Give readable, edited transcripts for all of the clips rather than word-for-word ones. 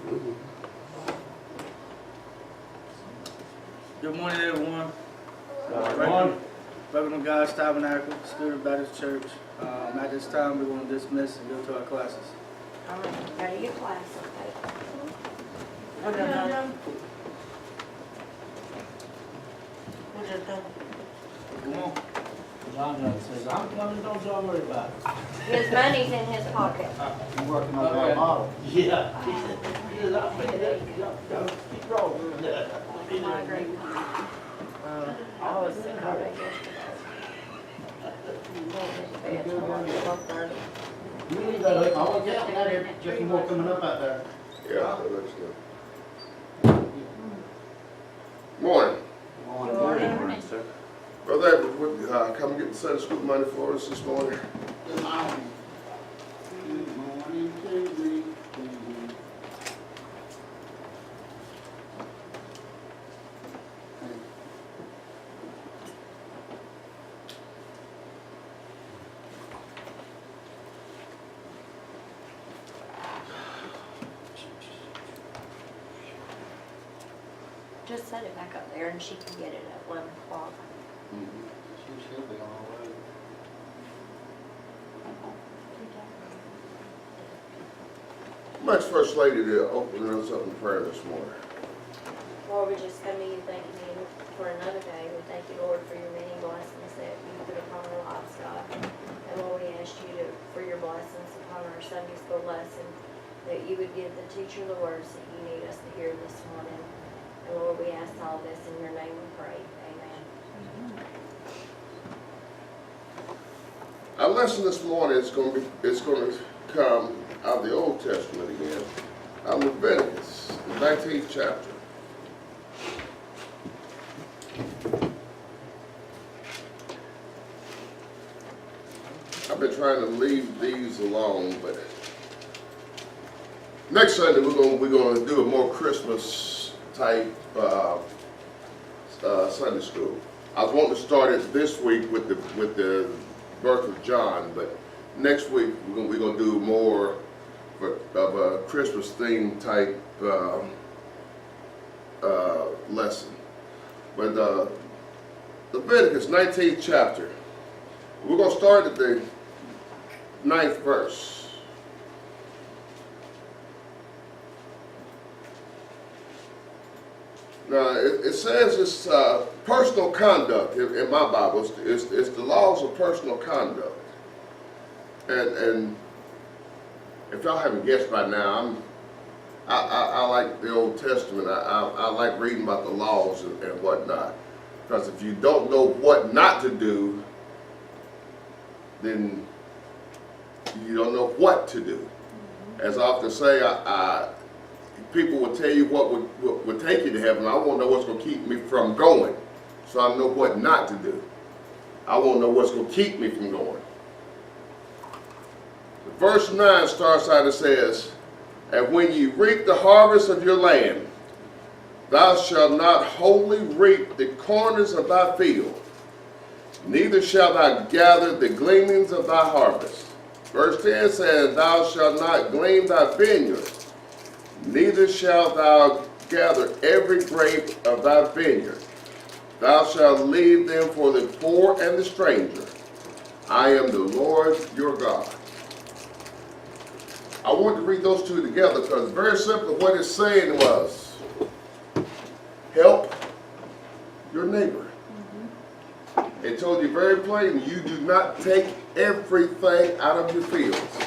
Good morning, everyone. Good morning. Welcome to God's Tabernacle, Spirit Baptist Church. At this time, we're going to dismiss and go to our classes. All right, go to your class, okay? We're done. We're just done. Come on. John says, I'm coming, don't y'all worry about it. His money's in his pocket. I'm working on that model. Yeah. He said, I'll pay that. Keep rolling. My great. I was sick all day yesterday. You need that, I want that, just more coming up out there. Yeah, that looks good. Morning. Good morning. sir. Brother Edward, would come get the Sunday school money for us this morning? Good morning. Good morning to you. Just set it back up there and she can get it at 1 o'clock. She'll be on her way. Much First Lady to open us up in prayer this morning. Lord, we just come to you thanking you for another day. We thank you, Lord, for your many blessings that you put upon our lives, God. And Lord, we ask you for your blessings upon our Sunday school lesson, that you would give the teacher the words that you need us to hear this morning. And Lord, we ask all this in your name we pray. Amen. Our lesson this morning is going to come out of the Old Testament again, out of Leviticus, the 19th chapter. I've been trying to leave these alone, but next Sunday we're going to do a more Christmas type Sunday school. I was wanting to start it this week with the birth of John, but next week we're going to do more of a Christmas theme type lesson. But Leviticus 19th chapter, we're going to start at the 9th verse. Now, it says it's personal conduct in my Bible. It's the laws of personal conduct. And if y'all haven't guessed by now, I like the Old Testament. I like reading about the laws and whatnot. Because if you don't know what not to do, then you don't know what to do. As I often say, people will tell you what would take you to heaven. I want to know what's going to keep me from going, so I know what not to do. I want to know what's going to keep me from going. Verse 9 starts out, it says, "And when you reap the harvest of your land, thou shalt not wholly reap the corners of thy field, neither shalt thou gather the gleanings of thy harvest." Verse 10 says, "Thou shalt not glean thy vineyard, neither shalt thou gather every grape of thy vineyard. Thou shalt leave them for the poor and the stranger. I am the Lord your God." I want to read those two together because very simply what it's saying was, help your neighbor. It told you very plainly, you do not take everything out of your fields.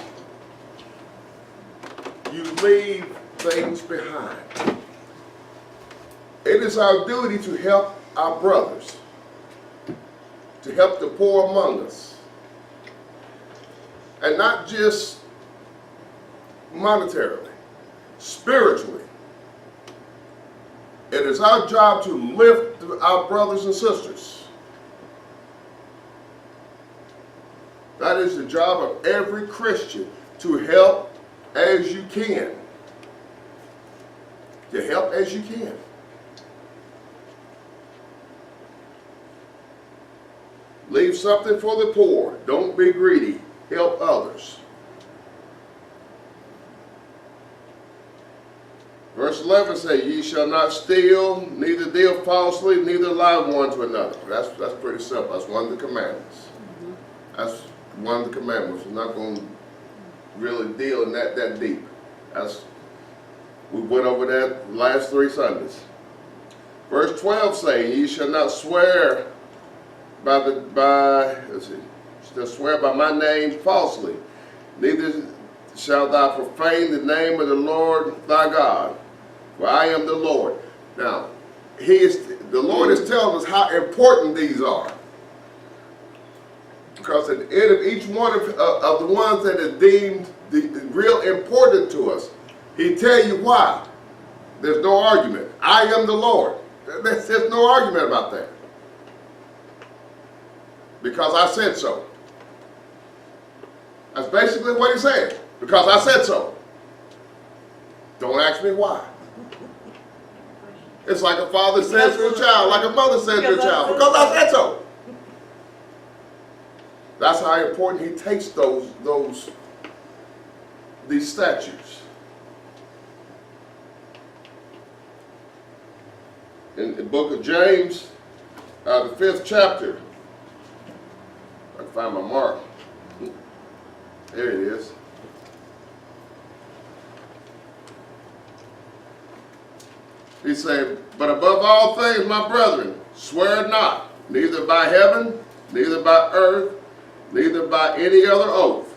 You leave things behind. It is our duty to help our brothers, to help the poor among us, and not just monetarily, spiritually. It is our job to lift our brothers and sisters. That is the job of every Christian, to help as you can. To help as you can. Leave something for the poor. Don't be greedy. Help others. Verse 11 says, ye shall not steal, neither deal falsely, neither lie one to another. That's pretty simple. That's one of the commandments. That's one of the commandments. We're not going to really deal in that deep. We went over that the last 3 Sundays. Verse 12 says, ye shall not swear shall swear by my name falsely, neither shalt thou profane the name of the Lord thy God, for I am the Lord. Now, the Lord is telling us how important these are. Because at the end of each one of the ones that are deemed real important to us, he tell you why. There's no argument. I am the Lord. There's no argument about that. Because I said so. That's basically what he's saying. Because I said so. Don't ask me why. It's like a father says to a child, like a mother says to a child. Because I said so. That's how important he takes these statutes. In the book of James, the 5th chapter, I can find my mark. There it is. He said, but above all things, my brethren, swear not, neither by heaven, neither by earth, neither by any other oath,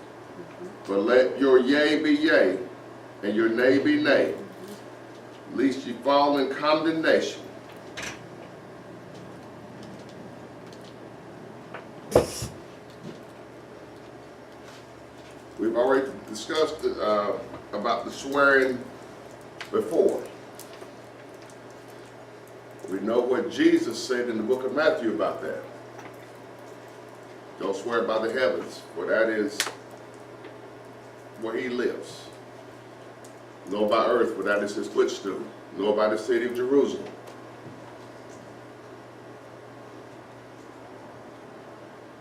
but let your yea be yea, and your nay be nay, lest ye fall in condemnation. We've already discussed about the swearing before. We know what Jesus said in the book of Matthew about that. Don't swear by the heavens, for that is where he lives. Nor by earth, for that is his footstool. Nor by the city of Jerusalem.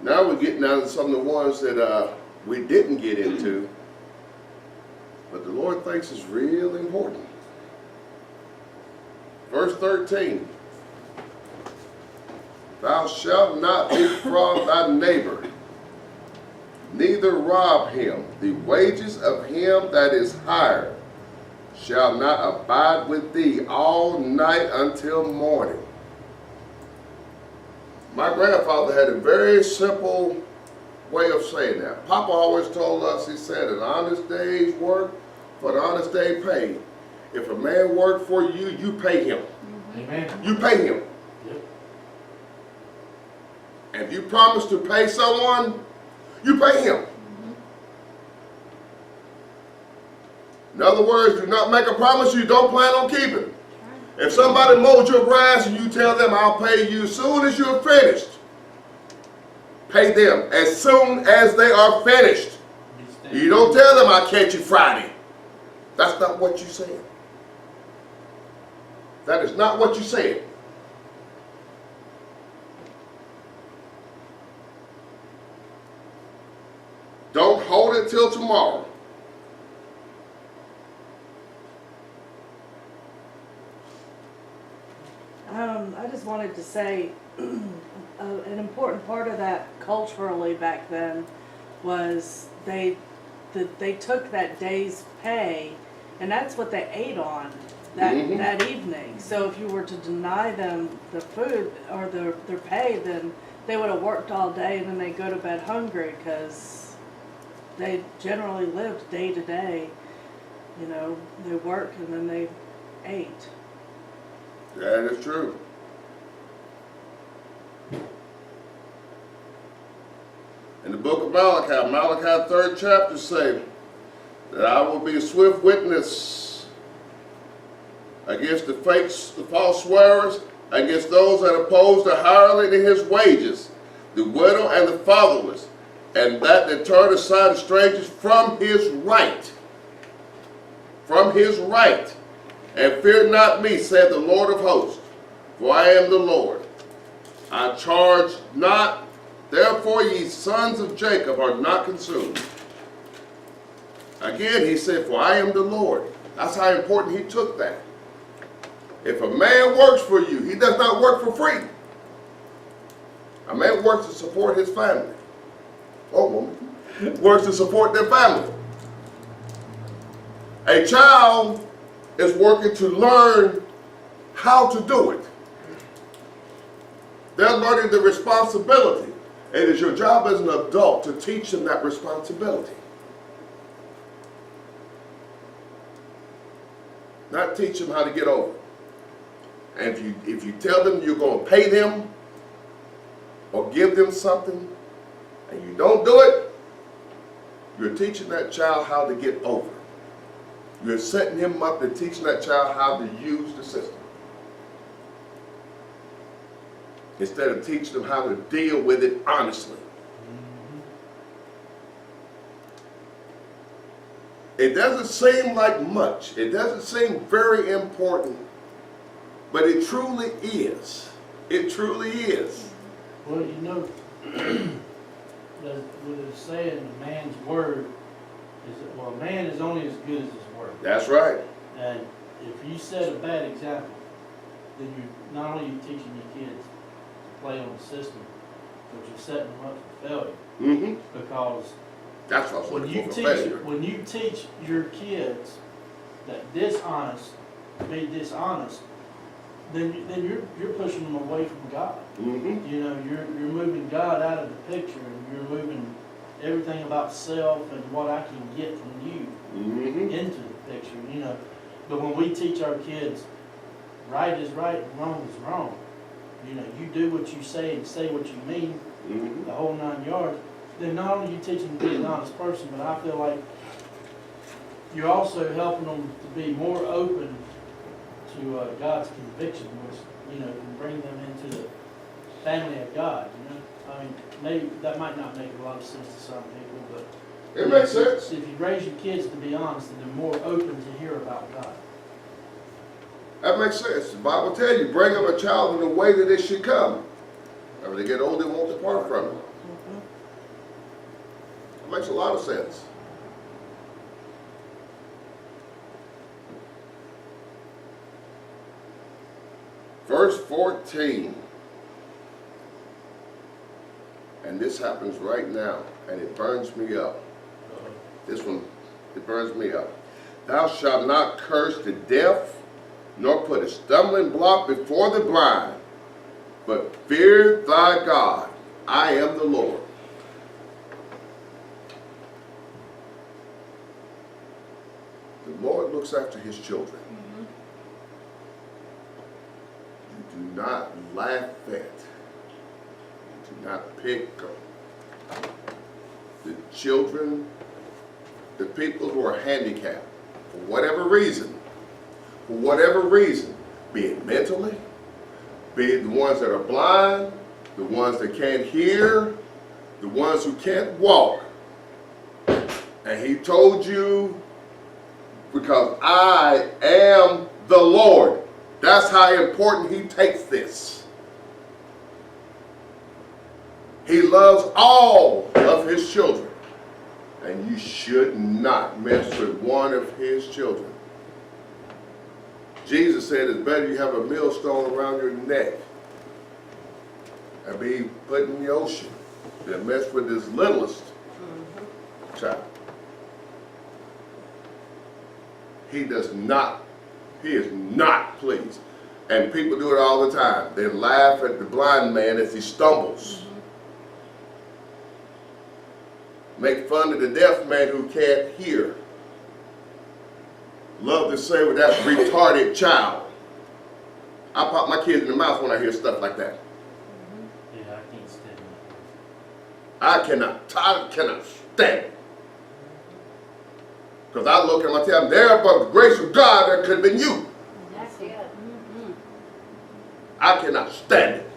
Now we're getting down to some of the ones that we didn't get into, but the Lord thinks is real important. Verse 13, thou shalt not defraud thy neighbor, neither rob him. The wages of him that is hired shall not abide with thee all night until morning. My grandfather had a very simple way of saying that. Papa always told us, he said, an honest day's work for an honest day paid. If a man worked for you, you pay him. Amen. You pay him. Yep. And if you promise to pay someone, you pay him. In other words, do not make a promise you don't plan on keeping. If somebody mows your grass and you tell them, I'll pay you as soon as you're finished, pay them as soon as they are finished. You don't tell them, I'll catch you Friday. That's not what you said. That is not what you said. Don't hold it till tomorrow. I just wanted to say an important part of that culturally back then was they took that day's pay, and that's what they ate on that evening. So if you were to deny them the food or their pay, then they would have worked all day and then they go to bed hungry, because they generally lived day to day. You know, they worked and then they ate. That is true. In the book of Malachi 3rd chapter say that I will be a swift witness against the false swearers, against those that oppose the hireling in his wages, the widow and the fatherless, and that turn aside the strangers from his right. From his right. And fear not me, saith the Lord of hosts, for I am the Lord. I charge not, therefore ye sons of Jacob are not consumed. Again he said, for I am the Lord. That's how important he took that. If a man works for you, he does not work for free. A man works to support his family. Or woman works to support their family. A child is working to learn how to do it. They're learning the responsibility. It is your job as an adult to teach them that responsibility. Not teach them how to get over. And if you tell them you're going to pay them or give them something and you don't do it, you're teaching that child how to get over. You're setting him up and teaching that child how to use the system. Instead of teaching them how to deal with it honestly. It doesn't seem like much. It doesn't seem very important. But it truly is. It truly is. Well, you know, what it's saying, a man's word is that, well, a man is only as good as his word. That's right. And if you set a bad example, then you not only are you teaching your kids to play on the system, but you're setting them up for failure. Mm-hmm. Because That's what's when you for teach failure. when you teach your kids that be dishonest, then you're pushing them away from God. Mm-hmm. You know, you're moving God out of the picture, and you're moving everything about self and what I can get from you Mm-hmm. into the picture. You know, but when we teach our kids, right is right and wrong is wrong. You know, you do what you say and say what you mean, Mm-hmm. the whole 9 yards. Then not only are you teaching them to be an honest person, but I feel like you're also helping them to be more open to God's conviction, which, you know, can bring them into the family of God. You know, I mean, maybe that might not make a lot of sense to some people, but It makes sense. if you raise your kids to be honest, then they're more open to hear about God. That makes sense. The Bible tells you, bring up a child in the way that it should come. And when they get old, they won't depart from it. It makes a lot of sense. Verse 14. And this happens right now, and it burns me up. This one, it burns me up. Thou shalt not curse the deaf, nor put a stumbling block before the blind, but fear thy God. I am the Lord. The Lord looks after his children. You do not laugh at, you do not pick on the children, the people who are handicapped, for whatever reason, be it mentally, be it the ones that are blind, the ones that can't hear, the ones who can't walk. And he told you, because I am the Lord. That's how important he takes this. He loves all of his children. And you should not mess with one of his children. Jesus said it's better you have a millstone around your neck and be put in the ocean than mess with his littlest child. He is not pleased. And people do it all the time. They laugh at the blind man as he stumbles. Make fun of the deaf man who can't hear. Love to say with that retarded child. I pop my kids in the mouth when I hear stuff like that. Yeah, I can't stand it. I cannot stand it. Because I look at them and tell them, there by the grace of God, there could have been you. That's good. I cannot stand it.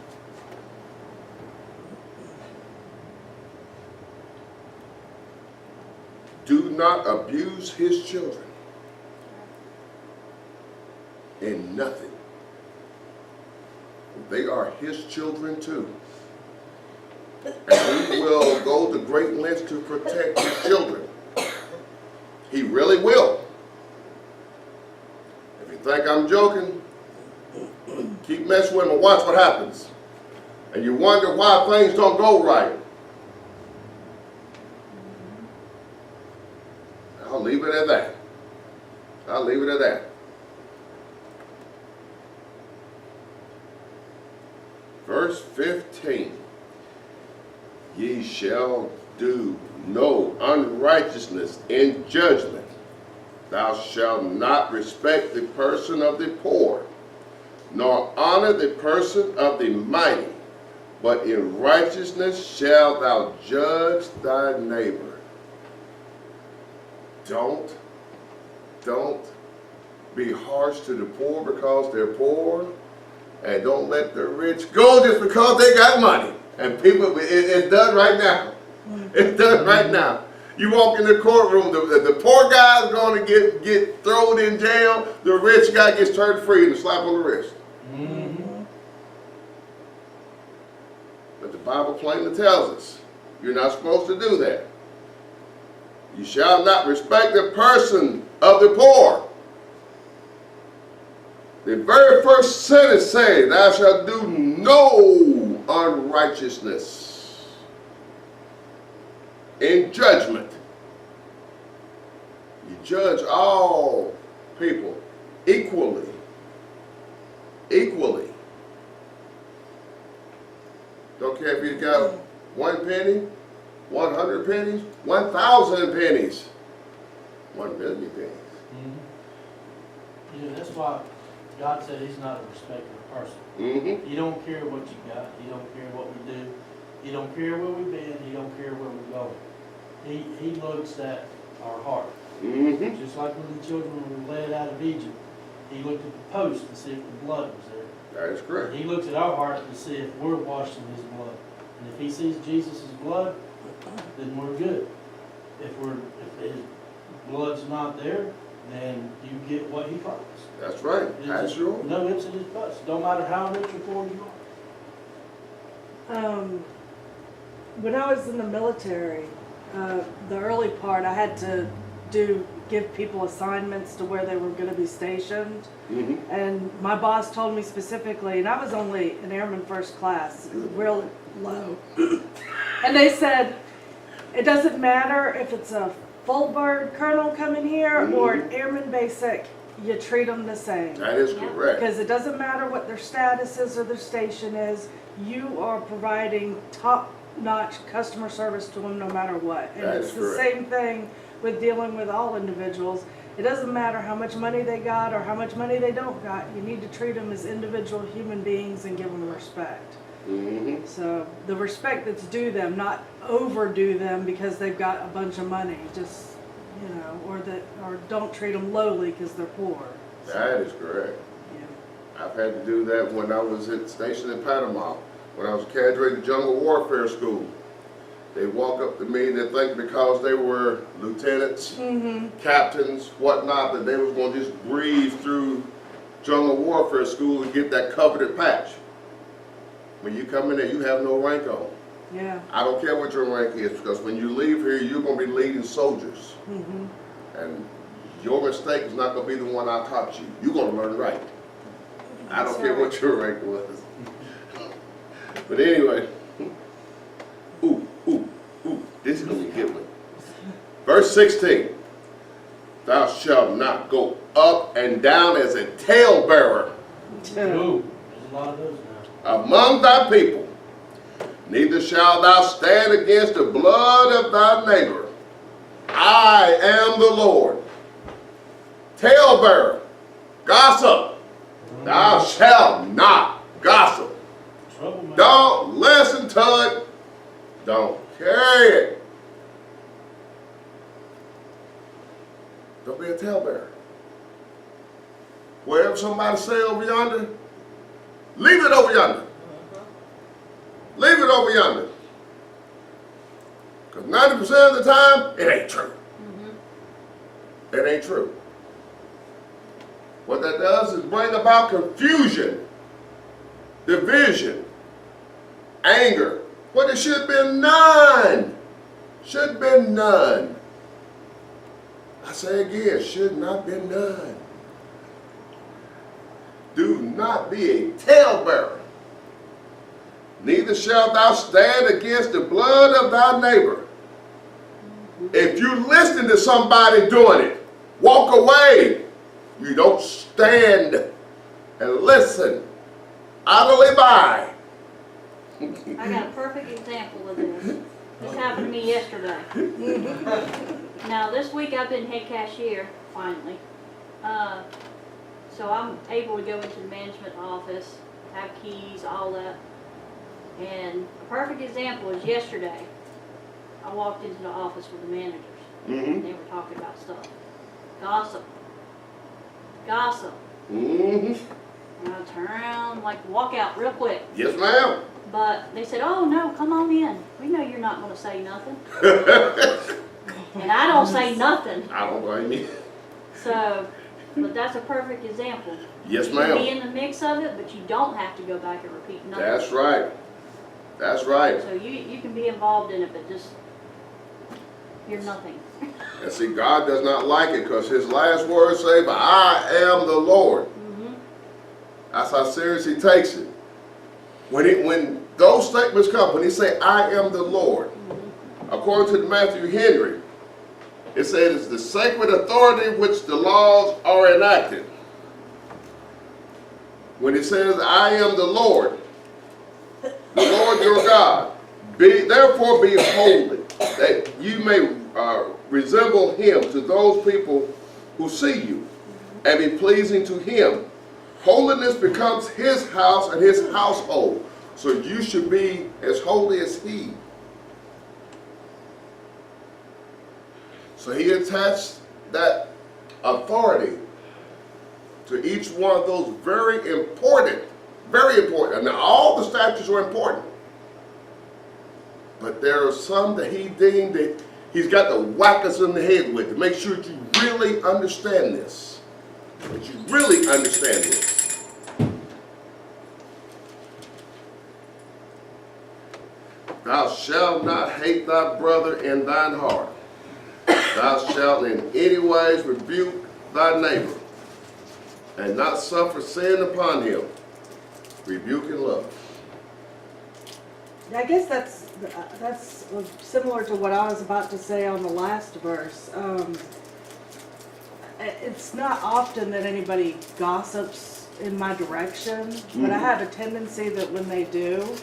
Do not abuse his children in nothing. They are his children too. And he will go to great lengths to protect his children. He really will. If you think I'm joking, keep messing with them and watch what happens. And you wonder why things don't go right. I'll leave it at that. I'll leave it at that. Verse 15. Ye shall do no unrighteousness in judgment. Thou shalt not respect the person of the poor, nor honor the person of the mighty, but in righteousness shalt thou judge thy neighbor. Don't be harsh to the poor because they're poor, and don't let the rich go just because they got money. And people, it's done right now. It's done right now. You walk in the courtroom, the poor guy's going to get thrown in jail. The rich guy gets turned free and a slap on the wrist. Mm-hmm. But the Bible plainly tells us you're not supposed to do that. You shall not respect the person of the poor. The very first sentence says, thou shalt do no unrighteousness in judgment. You judge all people equally. Equally. Don't care if you got 1 penny, 100 pennies, 1,000 pennies, 1 million pennies. Mm-hmm. That's why God said He's not a respecter of person. Mm-hmm. He don't care what you got. He don't care what we do. He don't care where we've been. He don't care where we're going. He looks at our heart. Mm-hmm. Just like when the children were led out of Egypt, He looked at the post to see if the blood was there. That is correct. He looks at our heart to see if we're washed in His blood. And if He sees Jesus' blood, then we're good. If His blood's not there, then you get what He promised. That's right. That's sure. No ifs and his buts. Don't matter how rich or poor you are. When I was in the military, the early part, I had to give people assignments to where they were going to be stationed. Mm-hmm. And my boss told me specifically, and I was only an airman first class, real low. And they said, it doesn't matter if it's a full bird colonel coming here or an airman basic, you treat them the same. That is correct. Because it doesn't matter what their status is or their station is, you are providing top-notch customer service to them no matter what. And That it's is the correct. same thing with dealing with all individuals. It doesn't matter how much money they got or how much money they don't got. You need to treat them as individual human beings and give them respect. Mm-hmm. So the respect that's due them, not overdo them because they've got a bunch of money. Just, or don't treat them lowly because they're poor. That is correct. Yeah. I've had to do that when I was stationed in Panama. When I was graduating jungle warfare school, they walk up to me and they think because they were lieutenants, captains, whatnot, that they was going to just breeze through jungle warfare school and get that coveted patch. When you come in there, you have no rank on. Yeah. I don't care what your rank is, because when you leave here, you're going to be leading soldiers. And your mistake is not going to be the one I taught you. You're going to learn right. I don't care what your rank was. But anyway, this is going to be a good one. Verse 16, thou shalt not go up and down as a talebearer Ooh, there's a lot of those now. among thy people, neither shalt thou stand against the blood of thy neighbor. I am the Lord. Talebearer, gossip, thou shalt not gossip. Trouble, man. Don't listen to it. Don't carry it. Don't be a talebearer. Whatever somebody say over yonder, leave it over yonder. Leave it over yonder. Because 90% of the time, it ain't true. It ain't true. What that does is bring about confusion, division, anger. What it should have been none. Should have been none. I say again, should not been none. not be a talebearer. Neither shalt thou stand against the blood of thy neighbor. If you listen to somebody doing it, walk away. You don't stand and listen. Idly by. I got a perfect example of this. This happened to me yesterday. Now, this week I've been head cashier, finally. So I'm able to go into the management office, have keys, all that. And a perfect example is yesterday. I walked into the office with the managers. And they were talking about stuff. Gossip. Gossip. And I turn around, like, walk out real quick. Yes, ma'am. But they said, oh, no, come on in. We know you're not going to say nothing. And I don't say nothing. I don't blame you. So, but that's a perfect example. Yes, You can be ma'am. in the mix of it, but you don't have to go back and repeat nothing. That's right. That's right. So you can be involved in it, but just, you're nothing. And see, God does not like it because his last words say, but I am the Lord. That's how serious he takes it. When those statements come, when he say, I am the Lord, according to Matthew Henry, it says it's the sacred authority which the laws are enacted. When he says, I am the Lord your God, therefore be holy, that you may resemble him to those people who see you, and be pleasing to him. Holiness becomes his house and his household, so you should be as holy as he. So he attached that authority to each one of those very important. Now all the statutes are important, but there are some that he deemed that he's got to whack us in the head with to make sure that you really understand this. That you really understand this. Thou shalt not hate thy brother in thine heart. Thou shalt in any ways rebuke thy neighbor, and not suffer sin upon him. Rebuke and love. I guess that's similar to what I was about to say on the last verse. It's not often that anybody gossips in my direction, but I have a tendency that when they do,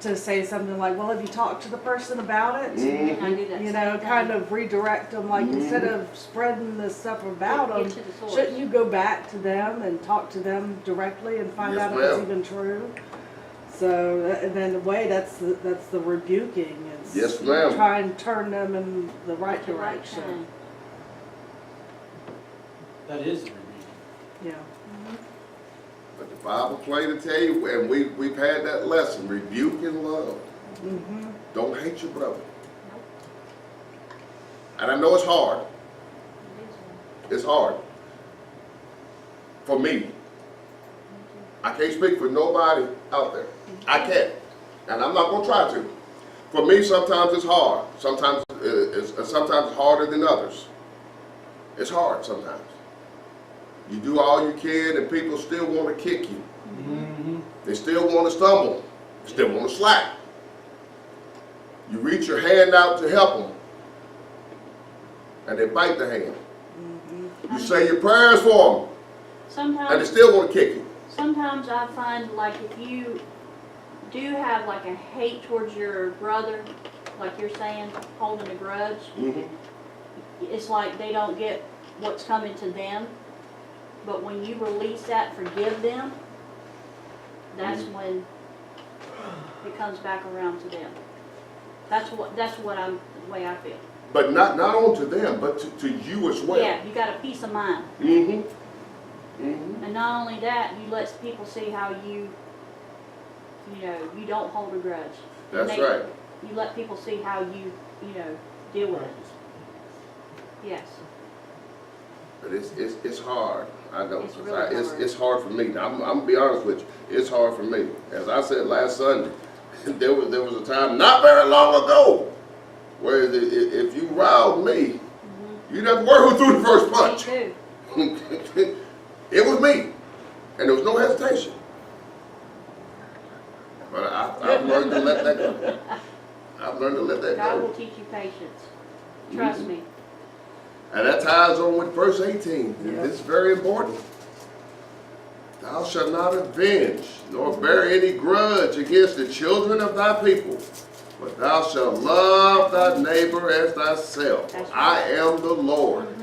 to say something like, well, have you talked to the person about it? I do that You same know, thing. kind of redirect them, like instead of spreading this stuff about Get them, to the source. shouldn't you go back to them and talk to them directly and find Yes, out if it's ma'am. even true? So, and then the way that's the rebuking is Yes, ma'am. try and turn them in the right The right direction. time. That is the rebuke. Yeah. But the Bible plain to tell you, and we've had that lesson, rebuke and love. Mm-hmm. Don't hate your brother. And I know it's hard. It's hard. For me. I can't speak for nobody out there. I can't. And I'm not going to try to. For me, sometimes it's hard. Sometimes it's harder than others. It's hard sometimes. You do all you can and people still want to kick you. They still want to stumble. They still want to slack. You reach your hand out to help them, and they bite the hand. You say your prayers for them, and they Sometimes, still want to kick you. sometimes I find like if you do have like a hate towards your brother, like you're saying, holding a grudge, it's like they don't get what's coming to them. But when you release that, forgive them, that's when it comes back around to them. That's the way I feel. But not only to them, but to you as well. Yeah, you got a peace of mind. And not only that, you let people see how you don't hold a grudge. That's They- right. You let people see how you deal with it. Yes. But it's hard. I know. It's really hard. It's hard for me. Now, I'm gonna be honest with you. It's hard for me. As I said last Sunday, there was a time not very long ago where if you riled me, you didn't have to worry who threw the first Me punch. too. It was me, and there was no hesitation. will teach you patience. Trust Mhm. me. And that ties on with verse 18. Yeah. It's very important. Thou shalt not avenge, nor bear any grudge against the children of thy people, but thou shalt love thy neighbor as thyself. That's right. I am the Lord. Mhm.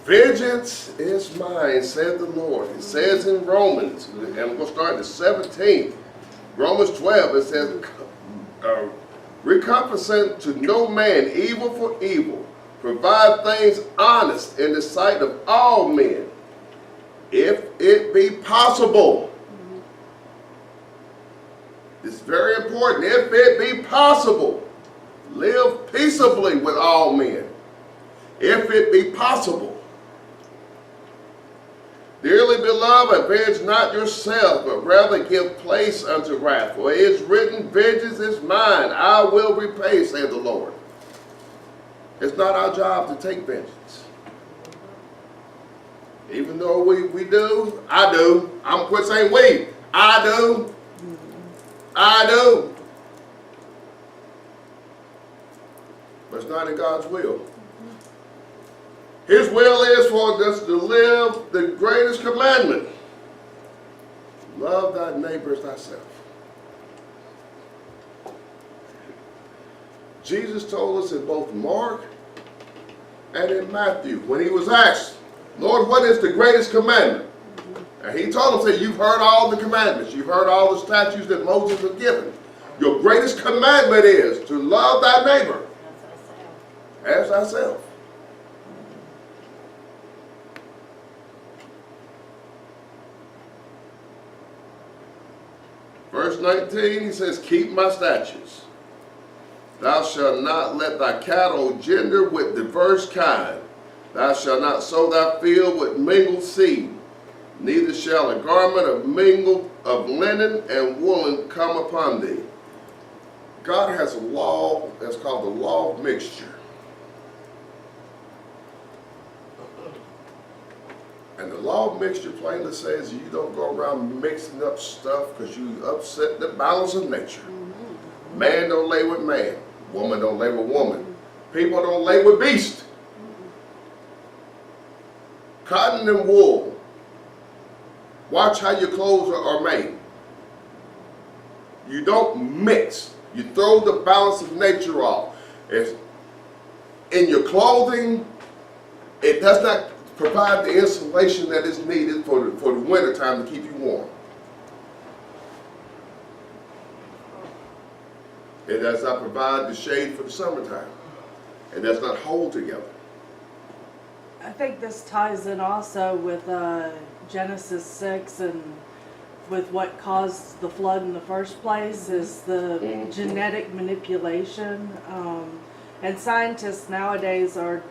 Vengeance is mine, said the Lord. It says in Romans, and we're going to start at the 17th. Romans 12, it says, recompensate to no man evil for evil. Provide things honest in the sight of all men, if it be possible. It's very important. If it be possible, live peaceably with all men. If it be possible. Dearly beloved, avenge not yourself, but rather give place unto wrath. For it is written, vengeance is mine, I will repay, saith the Lord. It's not our job to take vengeance. Even though we do, I do. I'm quit saying we. I do. I do. But it's not in God's will. His will is for us to live the greatest commandment. Love thy neighbor as thyself. Jesus told us in both Mark and in Matthew, when he was asked, Lord, what is the greatest commandment? And he told them, say, you've heard all the commandments. You've heard all the statutes that Moses has given. Your greatest commandment is to love thy neighbor as thyself. Verse 19, he says, keep my statutes. Thou shalt not let thy cattle gender with diverse kind. Thou shalt not sow thy field with mingled seed. Neither shall a garment of linen and woolen come upon thee. God has a law that's called the law of mixture. And the law of mixture plainly says you don't go around mixing up stuff because you upset the balance of nature. Man don't lay with man. Woman don't lay with woman. People don't lay with beast. Cotton and wool. Watch how your clothes are made. You don't mix. You throw the balance of nature off. It's in your clothing, it does not provide the insulation that is needed for the winter time to keep you warm. It does not provide the shade for the summertime. It does not hold together. I think this ties in also with Genesis 6 and with what caused the flood in the first place is the genetic manipulation. And scientists nowadays are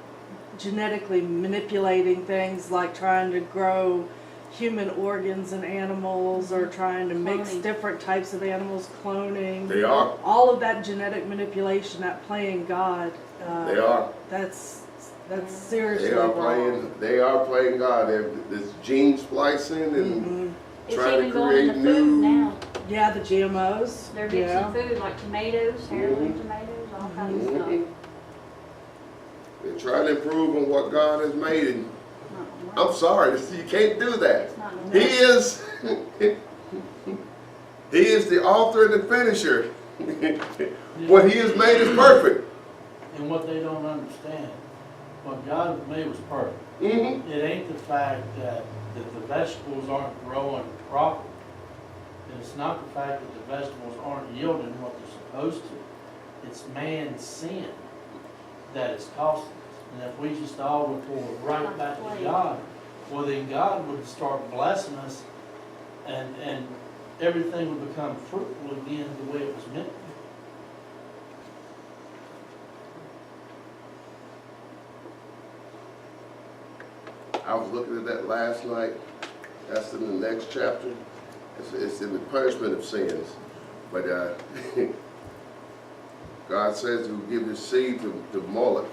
genetically manipulating things like trying to grow human organs in animals or trying to mix different types of animals, cloning. They are. All of that genetic manipulation, that playing God. They are. That's seriously They are wrong. playing God. There's gene splicing and It's trying even to going create into food new. now. Yeah, the GMOs. They're mixing food like tomatoes, heirloom tomatoes, all kinds of stuff. They're trying to improve on what God has made. And Not gonna I'm sorry, you can't do that. It's not gonna He work. is the author and the finisher. What he has made is perfect. And what they don't understand, what God has made was perfect. Mm-hmm. It ain't the fact that the vegetables aren't growing properly. And it's not the fact that the vegetables aren't yielding what they're supposed to. It's man's sin that is costing us. And if we just all would pull right back to God, well then God would start blessing us and everything would become fruitful again the way it was meant to be. I was looking at that last night. That's in the next chapter. It's in the punishment of sins. But God says he will give his seed to Moloch.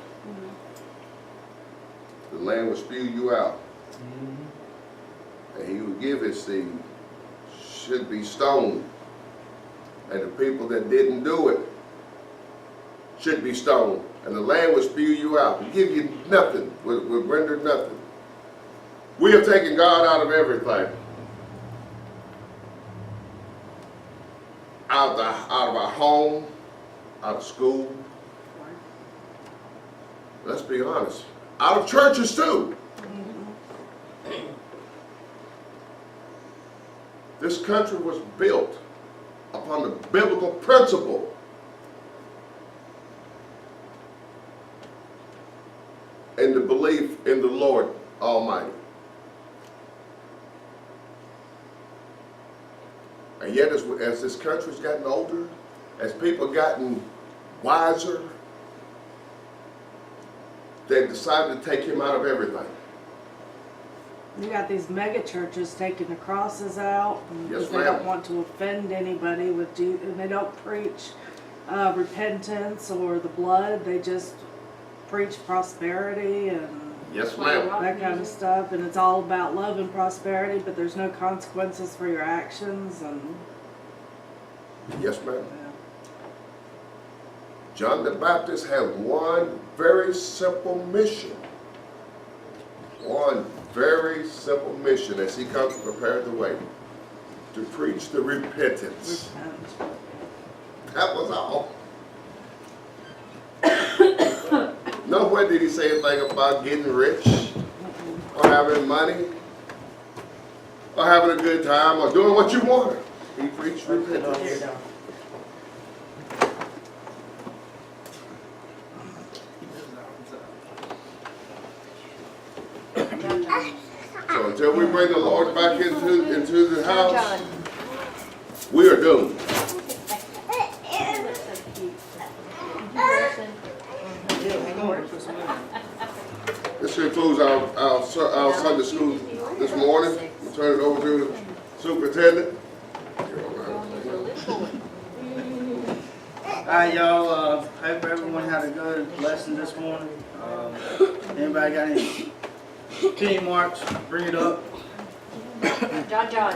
The land will spew you out. And he will give his seed should be stoned. And the people that didn't do it should be stoned, and the land will spew you out, and give you nothing, will render nothing. We have taken God out of everything. Out of our home, out of school. Let's be honest. Out of churches too. This country was built upon the biblical principle and the belief in the Lord Almighty. And yet, as this country's gotten older, as people gotten wiser, they've decided to take him out of everything. You got these mega churches taking the crosses out Yes, because they don't want to offend anybody with Jesus, and they don't preach repentance or the blood. They just preach prosperity and Yes, ma'am. that kind of stuff, and it's all about love and prosperity, but there's no consequences for your actions. And Yes, ma'am. John the Baptist had one very simple mission. One very simple mission as he comes to prepare the way. To preach the repentance. repent. That was all. Nowhere did he say anything about getting rich, or having money, or having a good time, or doing what you wanted. He preached repentance. So until we bring the Lord back into the house, we are doomed. That's so cute. This concludes our Sunday school this morning. We'll turn it over to the superintendent. Alright, y'all, hope everyone had a good lesson this morning. Anybody got any team marks? Bring it up. John.